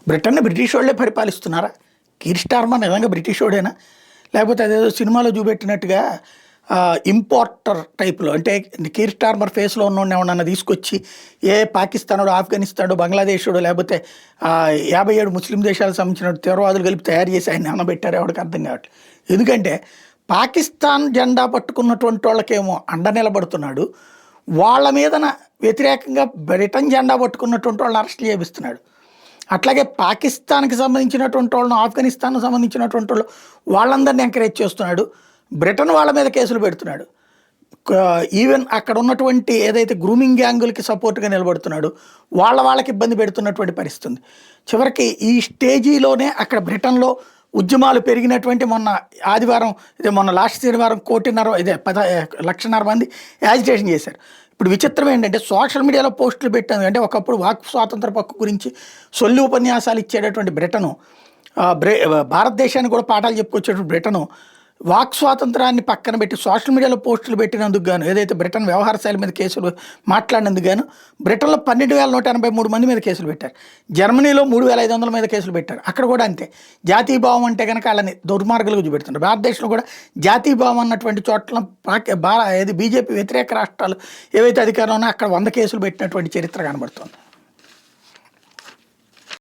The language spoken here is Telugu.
బ్రిటన్‌ని బ్రిటిష్ వాళ్ళే పరిపాలిస్తున్నారా? కీర్ స్టార్మర్ నిజంగా బ్రిటిష్ వాడేనా? లేకపోతే అదేదో సినిమాలో చూపెట్టినట్టుగా ఇంపోర్టర్ టైప్‌లో అంటే కీర్ స్టార్మర్ ఫేస్‌లో ఉన్నోడిని ఎవడినన్నా తీసుకొచ్చి పాకిస్తానోడో, ఆఫ్ఘనిస్తానో, బంగ్లాదేశోడో లేకపోతే 57 ముస్లిం దేశాలకు సంబంధించిన తీవ్రవాదులు కలిపి తయారు చేసి ఆయన్ని ఏమన్నా పెట్టారో ఎవడికి అర్థం కావట్లేదు. ఎందుకంటే పాకిస్తాన్ జెండా పట్టుకున్నటువంటి వాళ్ళకేమో అండ నిలబడుతున్నాడు. వాళ్ళ మీదన వ్యతిరేకంగా బ్రిటన్ జెండా పట్టుకున్నటువంటి వాళ్ళని అరెస్ట్ చేపిస్తున్నాడు. అట్లాగే పాకిస్తాన్‌కి సంబంధించినటువంటి వాళ్ళను, ఆఫ్ఘనిస్తాన్‌కి సంబంధించినటువంటి వాళ్ళు వాళ్ళందరిని ఎంకరేజ్ చేస్తున్నాడు. బ్రిటన్ వాళ్ళ మీద కేసులు పెడుతున్నాడు. ఈవెన్ అక్కడ ఉన్నటువంటి ఏదైతే గ్రూమింగ్ గ్యాంగులకి సపోర్ట్‌గా నిలబడుతున్నాడు. వాళ్ళకి ఇబ్బంది పెడుతున్నటువంటి పరిస్థితి ఉంది. చివరికి ఈ స్టేజీలోనే అక్కడ బ్రిటన్‌లో ఉద్యమాలు పెరిగినటువంటి మొన్న లాస్ట్ శనివారం 1,50,000 మంది యాజిటేషన్ చేశారు. ఇప్పుడు విచిత్రం ఏంటంటే సోషల్ మీడియాలో పోస్టులు పెట్టాను. అంటే ఒకప్పుడు వాక్ స్వాతంత్ర హక్కు గురించి సొల్లు ఉపన్యాసాలు ఇచ్చేటటువంటి బ్రిటను, భారతదేశానికి కూడా పాఠాలు చెప్పుకొచ్చేటువంటి బ్రిటను వాక్ స్వాతంత్రాన్ని పక్కన పెట్టి సోషల్ మీడియాలో పోస్టులు పెట్టినందుకు గాను, ఏదైతే బ్రిటన్ వ్యవహార శైలి మీద కేసులు మాట్లాడినందుకు గాను బ్రిటన్లో 12,183 మంది మీద కేసులు పెట్టారు. జర్మనీలో 3,500 మీద కేసులు పెట్టారు. అక్కడ కూడా అంతే. జాతీయ భావం అంటే కనుక వాళ్ళని దుర్మార్గులుగా చూపెడుతున్నారు. భారతదేశంలో కూడా జాతీయ భావం అన్నటువంటి చోట్ల బీజేపీ వ్యతిరేక రాష్ట్రాలు ఏవైతే అధికారం ఉన్నాయో అక్కడ 100 కేసులు పెట్టినటువంటి చరిత్ర కనబడుతుంది.